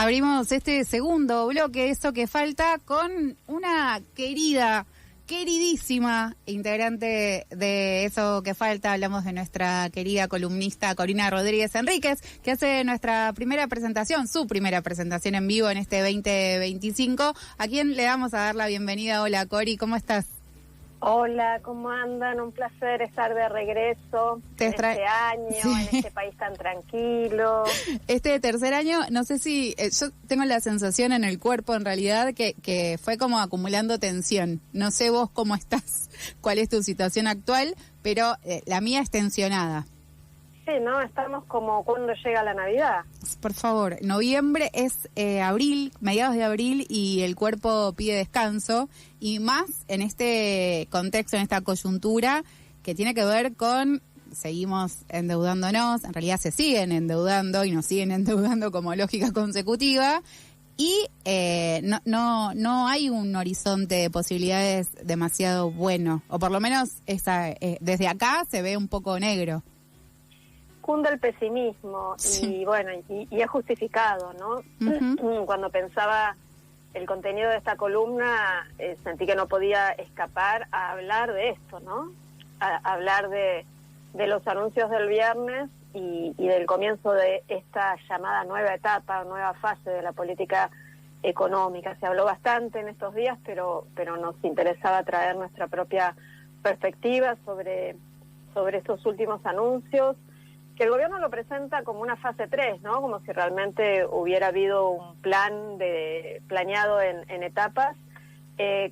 Abrimos este segundo bloque, eso que falta, con una queridísima integrante de Eso que Falta. Hablamos de nuestra querida columnista Corina Rodríguez Enríquez, que hace nuestra primera presentación, su primera presentación en vivo en este 2025, a quien le vamos a dar la bienvenida. Hola, Cori, ¿cómo estás? Hola, ¿cómo andan? Un placer estar de regreso en este año, sí, en este país tan tranquilo. Este tercer año, no sé si, yo tengo la sensación en el cuerpo en realidad que fue como acumulando tensión. No sé vos cómo estás, cuál es tu situación actual, pero la mía es tensionada. Sí, ¿no? Estamos como cuando llega la Navidad. Por favor, noviembre es abril, mediados de abril, y el cuerpo pide descanso, y más en este contexto, en esta coyuntura que tiene que ver con, seguimos endeudándonos, en realidad se siguen endeudando y nos siguen endeudando como lógica consecutiva, y no hay un horizonte de posibilidades demasiado bueno, o por lo menos desde acá se ve un poco negro. Cunde el pesimismo, sí. Y bueno, y es justificado, ¿no? Uh-huh. Cuando pensaba el contenido de esta columna, sentí que no podía escapar a hablar de esto, ¿no? A hablar de los anuncios del viernes y del comienzo de esta llamada nueva etapa, nueva fase de la política económica. Se habló bastante en estos días, pero nos interesaba traer nuestra propia perspectiva sobre estos últimos anuncios, que el gobierno lo presenta como una fase 3, ¿no? Como si realmente hubiera habido un plan planeado en etapas,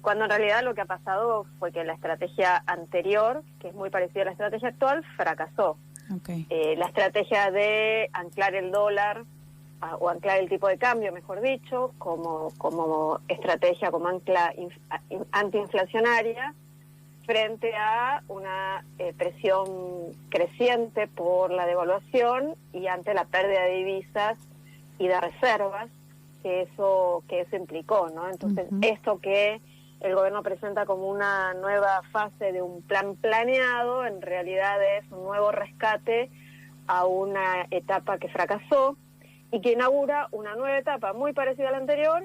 cuando en realidad lo que ha pasado fue que la estrategia anterior, que es muy parecida a la estrategia actual, fracasó. Okay. La estrategia de anclar el dólar, o anclar el tipo de cambio, mejor dicho, como estrategia, como ancla antiinflacionaria, frente a una presión creciente por la devaluación y ante la pérdida de divisas y de reservas que eso implicó, ¿no? Entonces, uh-huh. Esto que el gobierno presenta como una nueva fase de un plan planeado, en realidad es un nuevo rescate a una etapa que fracasó y que inaugura una nueva etapa muy parecida a la anterior,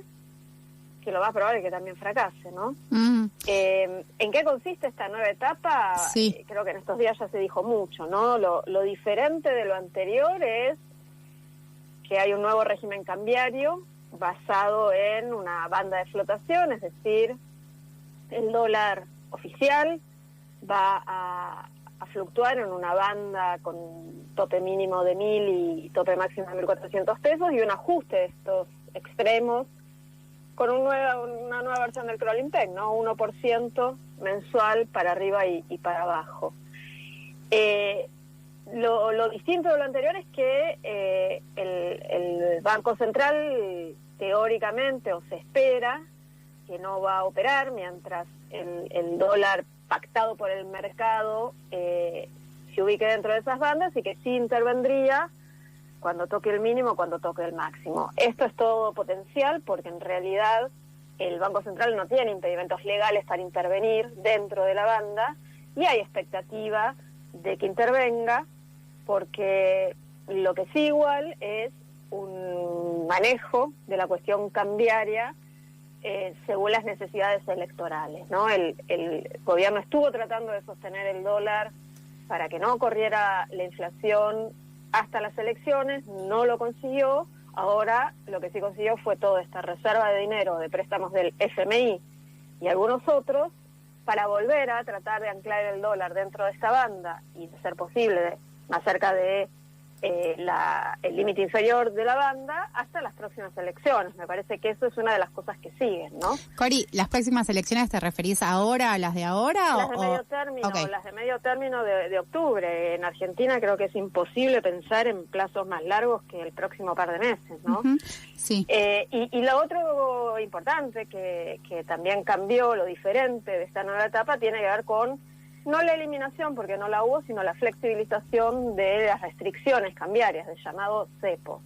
que lo más probable es que también fracase, ¿no? Mm. ¿En qué consiste esta nueva etapa? Sí. Creo que en estos días ya se dijo mucho, ¿no? Lo diferente de lo anterior es que hay un nuevo régimen cambiario basado en una banda de flotación, es decir, el dólar oficial va a fluctuar en una banda con tope mínimo de 1.000 y tope máximo de 1.400 pesos y un ajuste de estos extremos con una nueva versión del crawling peg, ¿no? 1% mensual para arriba y para abajo. Lo distinto de lo anterior es que el Banco Central teóricamente, o se espera, que no va a operar mientras el dólar pactado por el mercado se ubique dentro de esas bandas y que sí intervendría cuando toque el mínimo, cuando toque el máximo. Esto es todo potencial porque en realidad el Banco Central no tiene impedimentos legales para intervenir dentro de la banda y hay expectativa de que intervenga porque lo que sí igual es un manejo de la cuestión cambiaria según las necesidades electorales, ¿no? El gobierno estuvo tratando de sostener el dólar para que no corriera la inflación hasta las elecciones, no lo consiguió. Ahora lo que sí consiguió fue toda esta reserva de dinero de préstamos del FMI y algunos otros para volver a tratar de anclar el dólar dentro de esta banda y, de ser posible, más cerca de el límite inferior de la banda hasta las próximas elecciones. Me parece que eso es una de las cosas que siguen, ¿no? Cori, ¿las próximas elecciones te referís ahora a las de ahora? Las de medio término, okay. Las de medio término de octubre. En Argentina creo que es imposible pensar en plazos más largos que el próximo par de meses, ¿no? Uh-huh. Sí. Y lo otro importante que también cambió, lo diferente de esta nueva etapa, tiene que ver con no la eliminación, porque no la hubo, sino la flexibilización de las restricciones cambiarias, del llamado cepo.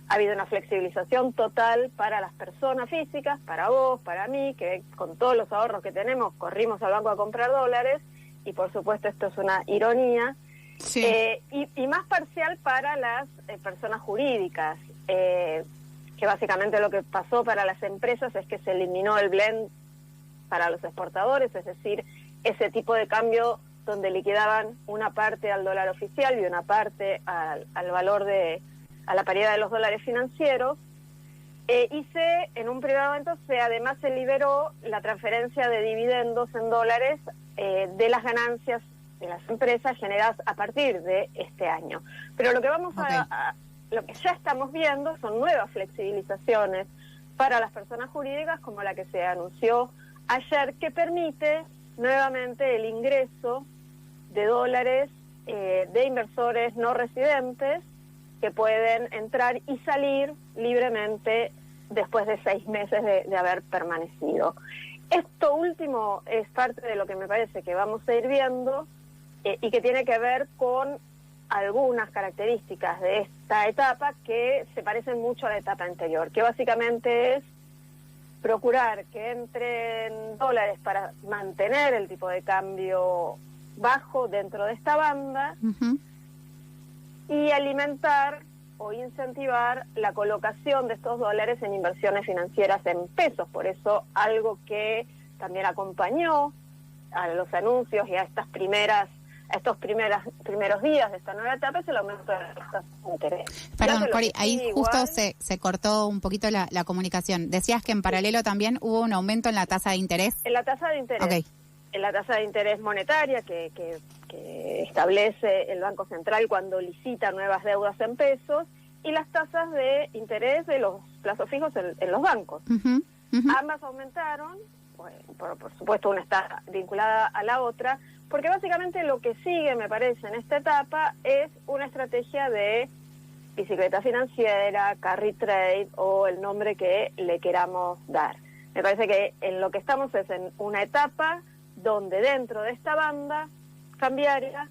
Ha habido una flexibilización total para las personas físicas, para vos, para mí, que con todos los ahorros que tenemos corrimos al banco a comprar dólares, y por supuesto esto es una ironía, sí. Y más parcial para las personas jurídicas. que básicamente lo que pasó para las empresas es que se eliminó el blend para los exportadores, es decir, ese tipo de cambio donde liquidaban una parte al dólar oficial y una parte al valor a la paridad de los dólares financieros. En un primer momento además se liberó la transferencia de dividendos en dólares de las ganancias de las empresas generadas a partir de este año. Pero lo que lo que ya estamos viendo son nuevas flexibilizaciones para las personas jurídicas, como la que se anunció ayer, que permite nuevamente el ingreso de dólares de inversores no residentes que pueden entrar y salir libremente después de 6 meses de haber permanecido. Esto último es parte de lo que me parece que vamos a ir viendo y que tiene que ver con algunas características de esta etapa que se parecen mucho a la etapa anterior, que básicamente es procurar que entren dólares para mantener el tipo de cambio bajo dentro de esta banda y alimentar o incentivar la colocación de estos dólares en inversiones financieras en pesos. Por eso algo que también acompañó a los anuncios y a estos primeros días de esta nueva etapa es el aumento de las tasas de interés. Perdón, Cori, ahí justo se cortó un poquito la comunicación. Decías que en paralelo también hubo un aumento en la tasa de interés. En la tasa de interés. Okay. En la tasa de interés monetaria que establece el Banco Central cuando licita nuevas deudas en pesos, y las tasas de interés de los plazos fijos en los bancos. Ambas aumentaron, por supuesto una está vinculada a la otra, porque básicamente lo que sigue, me parece, en esta etapa es una estrategia de bicicleta financiera, carry trade o el nombre que le queramos dar. Me parece que en lo que estamos es en una etapa donde dentro de esta banda cambiaria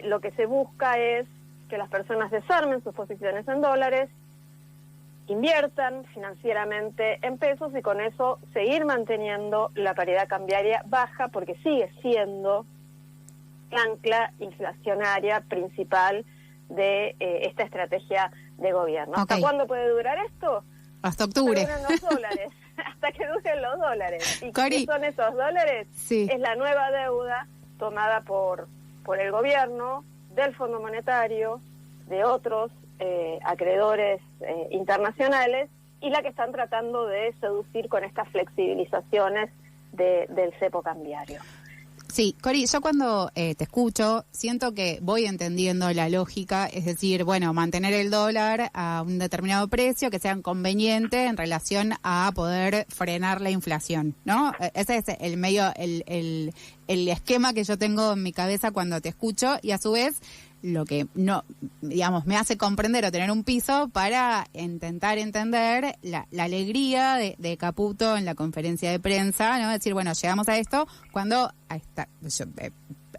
lo que se busca es que las personas desarmen sus posiciones en dólares, inviertan financieramente en pesos y con eso seguir manteniendo la paridad cambiaria baja, porque sigue siendo el ancla inflacionaria principal de esta estrategia de gobierno. ¿Hasta cuándo puede durar esto? Hasta octubre. Hasta que duren los dólares. Hasta que duren los dólares. ¿Y Cori, qué son esos dólares? Sí. Es la nueva deuda tomada por el gobierno, del Fondo Monetario, de otros acreedores internacionales, y la que están tratando de seducir con estas flexibilizaciones del cepo cambiario. Sí, Cori, yo cuando te escucho siento que voy entendiendo la lógica, es decir, bueno, mantener el dólar a un determinado precio que sea conveniente en relación a poder frenar la inflación, ¿no? Ese es el esquema que yo tengo en mi cabeza cuando te escucho, y a su vez lo que no, digamos, me hace comprender o tener un piso para intentar entender la alegría de Caputo en la conferencia de prensa, ¿no? Decir, bueno, llegamos a esto cuando yo,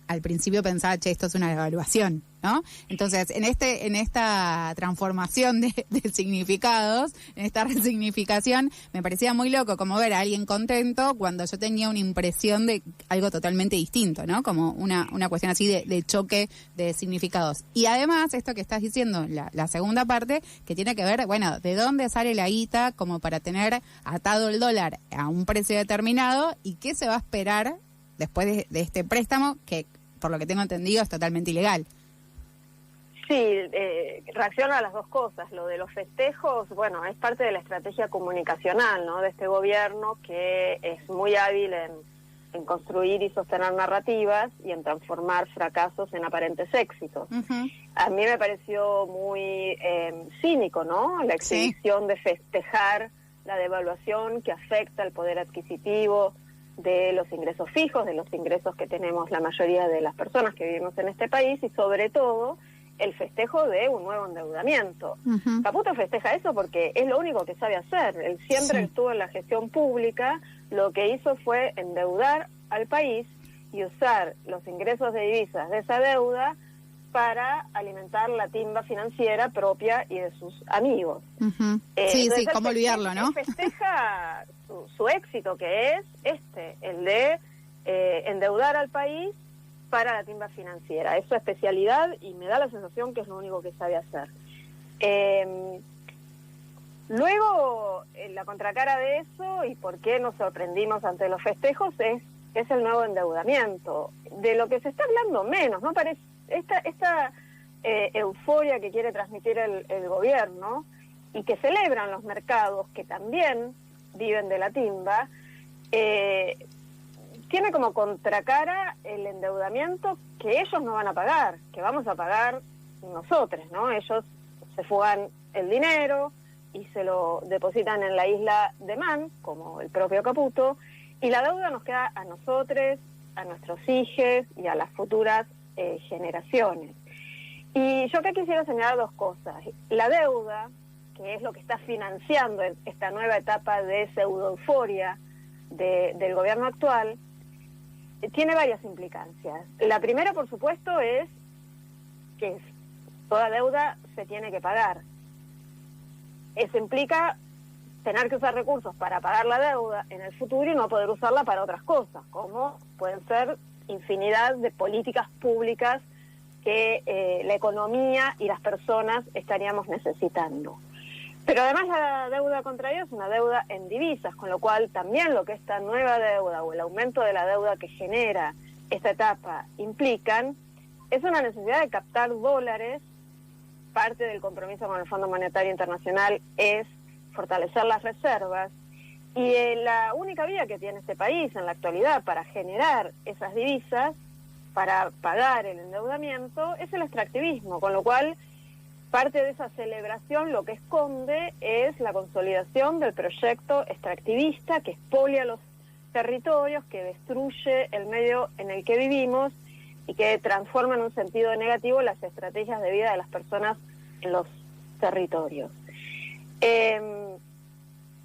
al principio pensaba, che, esto es una devaluación, ¿no? Entonces, en esta transformación de significados, en esta resignificación, me parecía muy loco como ver a alguien contento cuando yo tenía una impresión de algo totalmente distinto, ¿no? Como una cuestión así de choque de significados. Y además, esto que estás diciendo, la segunda parte, que tiene que ver, bueno, de dónde sale la guita como para tener atado el dólar a un precio determinado y qué se va a esperar después de este préstamo que, por lo que tengo entendido, es totalmente ilegal. Sí, reacciona a las dos cosas. Lo de los festejos, bueno, es parte de la estrategia comunicacional, ¿no?, de este gobierno, que es muy hábil en construir y sostener narrativas y en transformar fracasos en aparentes éxitos. A mí me pareció muy cínico, ¿no?, la exhibición de festejar la devaluación que afecta el poder adquisitivo de los ingresos fijos, de los ingresos que tenemos la mayoría de las personas que vivimos en este país, y sobre todo el festejo de un nuevo endeudamiento. Caputo festeja eso porque es lo único que sabe hacer. Él siempre estuvo en la gestión pública, lo que hizo fue endeudar al país y usar los ingresos de divisas de esa deuda para alimentar la timba financiera propia y de sus amigos. Sí, cómo olvidarlo, ¿no? Él festeja su éxito, que es el de endeudar al país para la timba financiera. Es su especialidad y me da la sensación que es lo único que sabe hacer. Luego, la contracara de eso, y por qué nos sorprendimos ante los festejos, es el nuevo endeudamiento. De lo que se está hablando menos, ¿no? Parece esta euforia que quiere transmitir el gobierno y que celebran los mercados, que también viven de la timba, tiene como contracara el endeudamiento que ellos no van a pagar, que vamos a pagar nosotros, ¿no? Ellos se fugan el dinero y se lo depositan en la isla de Man, como el propio Caputo, y la deuda nos queda a nosotros, a nuestros hijos y a las futuras generaciones. Y yo acá quisiera señalar dos cosas. La deuda, que es lo que está financiando esta nueva etapa de pseudo-euforia del gobierno actual, tiene varias implicancias. La primera, por supuesto, es que toda deuda se tiene que pagar. Eso implica tener que usar recursos para pagar la deuda en el futuro y no poder usarla para otras cosas, como pueden ser infinidad de políticas públicas que la economía y las personas estaríamos necesitando. Pero además la deuda contraída es una deuda en divisas, con lo cual también lo que esta nueva deuda o el aumento de la deuda que genera esta etapa implican es una necesidad de captar dólares. Parte del compromiso con el Fondo Monetario Internacional es fortalecer las reservas, y la única vía que tiene este país en la actualidad para generar esas divisas, para pagar el endeudamiento, es el extractivismo, con lo cual parte de esa celebración lo que esconde es la consolidación del proyecto extractivista que expolia los territorios, que destruye el medio en el que vivimos y que transforma en un sentido negativo las estrategias de vida de las personas en los territorios.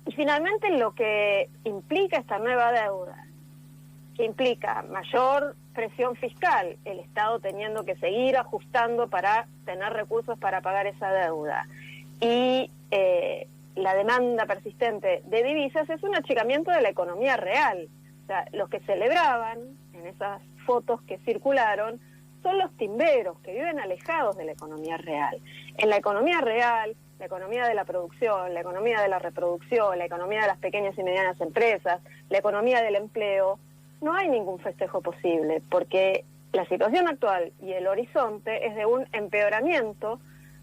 Y finalmente lo que implica esta nueva deuda, que implica mayor presión fiscal, el Estado teniendo que seguir ajustando para tener recursos para pagar esa deuda, y la demanda persistente de divisas, es un achicamiento de la economía real. O sea, los que celebraban en esas fotos que circularon son los timberos, que viven alejados de la economía real. En la economía real, la economía de la producción, la economía de la reproducción, la economía de las pequeñas y medianas empresas, la economía del empleo, no hay ningún festejo posible, porque la situación actual y el horizonte es de un empeoramiento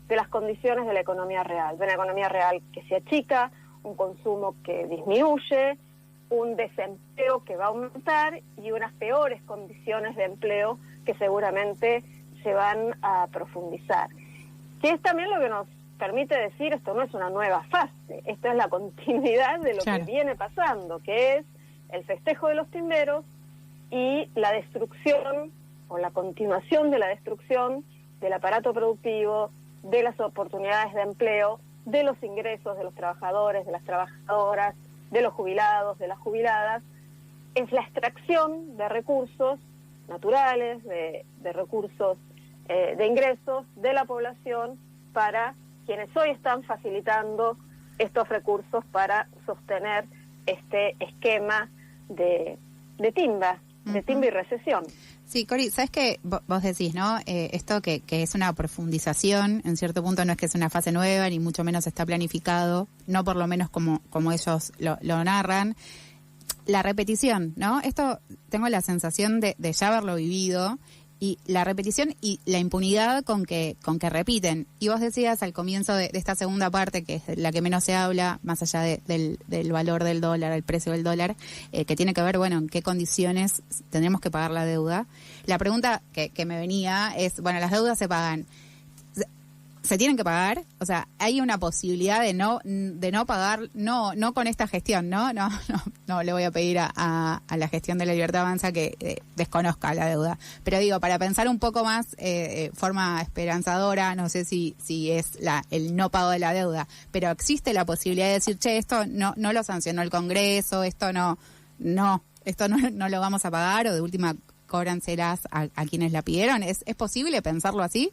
de las condiciones de la economía real, de una economía real que se achica, un consumo que disminuye, un desempleo que va a aumentar y unas peores condiciones de empleo que seguramente se van a profundizar. Que es también lo que nos permite decir, esto no es una nueva fase, esto es la continuidad de lo que viene pasando, que es el festejo de los timberos y la destrucción o la continuación de la destrucción del aparato productivo, de las oportunidades de empleo, de los ingresos de los trabajadores, de las trabajadoras, de los jubilados, de las jubiladas. Es la extracción de recursos naturales, de recursos de ingresos de la población para quienes hoy están facilitando estos recursos para sostener este esquema de timba y recesión. Sí, Cori, ¿sabes qué? Vos decís, ¿no? Esto que es una profundización, en cierto punto no es que es una fase nueva, ni mucho menos está planificado, no por lo menos como ellos lo narran. La repetición, ¿no? Esto tengo la sensación de ya haberlo vivido, y la repetición y la impunidad con que repiten. Y vos decías al comienzo de esta segunda parte, que es la que menos se habla, más allá del valor del dólar, el precio del dólar, que tiene que ver, bueno, en qué condiciones tendremos que pagar la deuda. La pregunta que me venía es, bueno, las deudas se pagan. ¿Se tienen que pagar? O sea, ¿hay una posibilidad de no pagar? No con esta gestión, ¿no? No le voy a pedir a la gestión de La Libertad Avanza que desconozca la deuda. Pero digo, para pensar un poco más forma esperanzadora, no sé si es el no pago de la deuda, pero existe la posibilidad de decir, che, esto no lo sancionó el Congreso, esto no lo vamos a pagar, o de última cóbranselas a quienes la pidieron. ¿Es posible pensarlo así?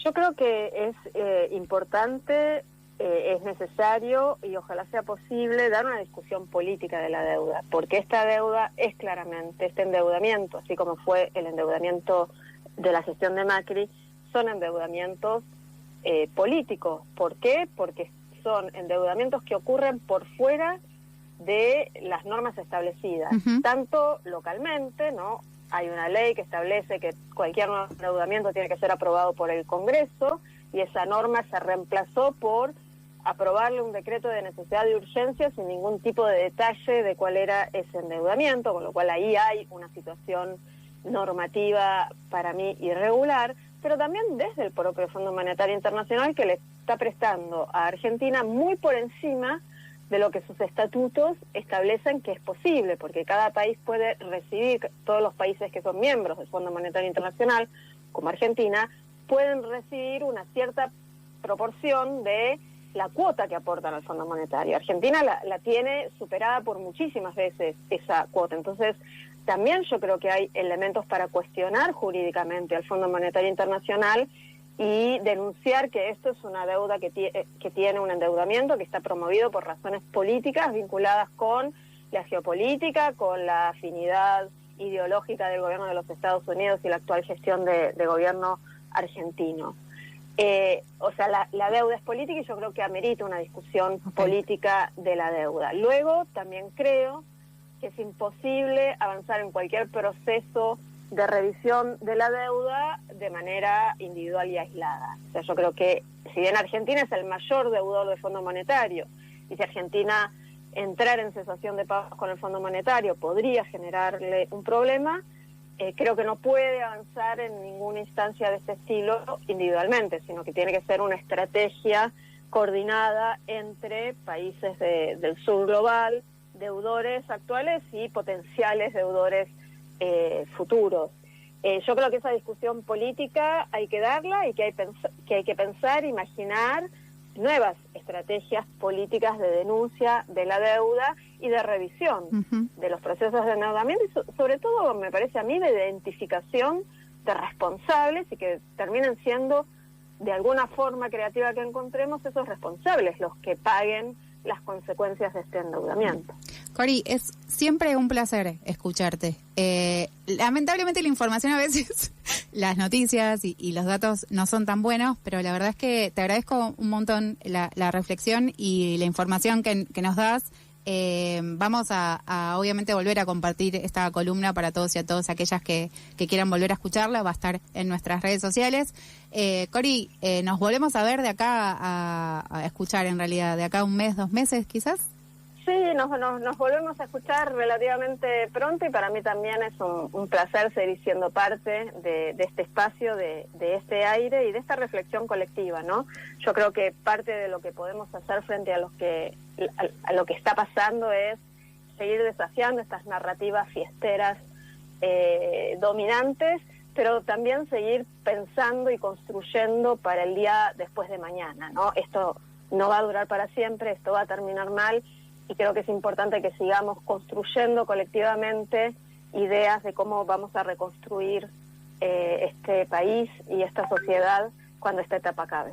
Yo creo que es importante, es necesario y ojalá sea posible dar una discusión política de la deuda, porque esta deuda es claramente, este endeudamiento, así como fue el endeudamiento de la gestión de Macri, son endeudamientos políticos. ¿Por qué? Porque son endeudamientos que ocurren por fuera de las normas establecidas, tanto localmente, ¿no? Hay una ley que establece que cualquier endeudamiento tiene que ser aprobado por el Congreso, y esa norma se reemplazó por aprobarle un decreto de necesidad de urgencia sin ningún tipo de detalle de cuál era ese endeudamiento, con lo cual ahí hay una situación normativa para mí irregular, pero también desde el propio Fondo Monetario Internacional, que le está prestando a Argentina muy por encima de lo que sus estatutos establecen que es posible, porque cada país puede recibir, todos los países que son miembros del Fondo Monetario Internacional, como Argentina, pueden recibir una cierta proporción de la cuota que aportan al Fondo Monetario. Argentina la tiene superada por muchísimas veces esa cuota. Entonces, también yo creo que hay elementos para cuestionar jurídicamente al Fondo Monetario Internacional y denunciar que esto es una deuda que tiene un endeudamiento que está promovido por razones políticas vinculadas con la geopolítica, con la afinidad ideológica del gobierno de los Estados Unidos y la actual gestión de gobierno argentino. O sea, la deuda es política y yo creo que amerita una discusión política de la deuda. Luego, también creo que es imposible avanzar en cualquier proceso de revisión de la deuda de manera individual y aislada. O sea, yo creo que si bien Argentina es el mayor deudor del Fondo Monetario, y si Argentina entrar en cesación de pagos con el Fondo Monetario podría generarle un problema, creo que no puede avanzar en ninguna instancia de este estilo individualmente, sino que tiene que ser una estrategia coordinada entre países del sur global, deudores actuales y potenciales deudores futuros. Yo creo que esa discusión política hay que darla y que hay que pensar, imaginar nuevas estrategias políticas de denuncia de la deuda y de revisión de los procesos de endeudamiento y sobre todo, me parece a mí, de identificación de responsables y que terminen siendo, de alguna forma creativa que encontremos, esos responsables los que paguen las consecuencias de este endeudamiento. Cori, es siempre un placer escucharte. Lamentablemente la información a veces, las noticias y los datos no son tan buenos, pero la verdad es que te agradezco un montón la reflexión y la información que nos das. Vamos a obviamente volver a compartir esta columna para todos y a todas aquellas que quieran volver a escucharla. Va a estar en nuestras redes sociales. Cori, nos volvemos a ver de acá a escuchar, en realidad, de acá a un mes, 2 meses quizás. Sí, nos volvemos a escuchar relativamente pronto y para mí también es un placer seguir siendo parte de este espacio, de este aire y de esta reflexión colectiva, ¿no? Yo creo que parte de lo que podemos hacer frente a lo que está pasando es seguir desafiando estas narrativas fiesteras dominantes, pero también seguir pensando y construyendo para el día después de mañana, ¿no? Esto no va a durar para siempre, esto va a terminar mal. Y creo que es importante que sigamos construyendo colectivamente ideas de cómo vamos a reconstruir este país y esta sociedad cuando esta etapa acabe.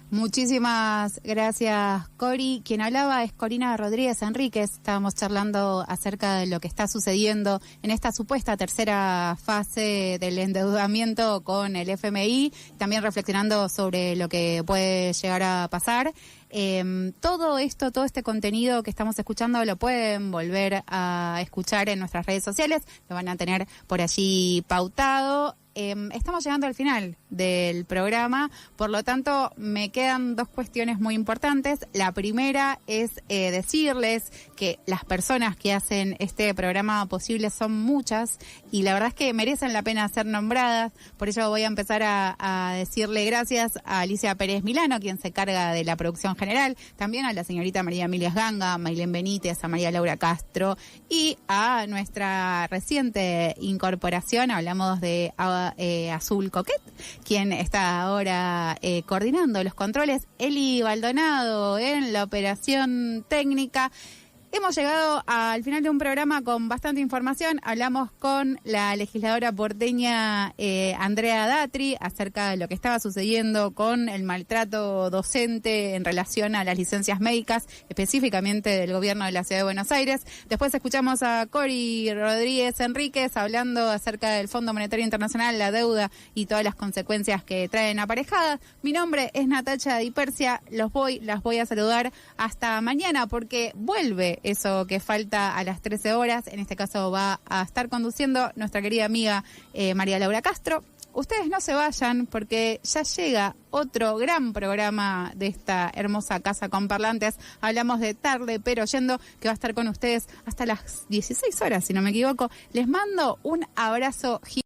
Muchísimas gracias, Cori. Quien hablaba es Corina Rodríguez Enríquez. Estábamos charlando acerca de lo que está sucediendo en esta supuesta tercera fase del endeudamiento con el FMI, también reflexionando sobre lo que puede llegar a pasar. Todo este contenido que estamos escuchando lo pueden volver a escuchar en nuestras redes sociales, lo van a tener por allí pautado. Estamos llegando al final del programa, por lo tanto me quedan 2 cuestiones muy importantes. La primera es decirles que las personas que hacen este programa posible son muchas y la verdad es que merecen la pena ser nombradas. Por ello voy a empezar a decirle gracias a Alicia Pérez Milano, quien se carga de la producción general, también a la señorita María Emilia Ganga, a Maylén Benítez, a María Laura Castro y a nuestra reciente incorporación. Hablamos de Azul Coquet, quien está ahora coordinando los controles, Eli Baldonado en la operación técnica. Hemos llegado al final de un programa con bastante información. Hablamos con la legisladora porteña Andrea Datri acerca de lo que estaba sucediendo con el maltrato docente en relación a las licencias médicas, específicamente del gobierno de la Ciudad de Buenos Aires. Después escuchamos a Cori Rodríguez Enríquez hablando acerca del Fondo Monetario Internacional, la deuda y todas las consecuencias que traen aparejadas. Mi nombre es Natacha Di Persia. Las voy a saludar hasta mañana porque vuelve eso que falta a las 13 horas. En este caso va a estar conduciendo nuestra querida amiga María Laura Castro. Ustedes no se vayan porque ya llega otro gran programa de esta hermosa casa con parlantes. Hablamos de Tarde pero Yendo, que va a estar con ustedes hasta las 16 horas, si no me equivoco. Les mando un abrazo gigante.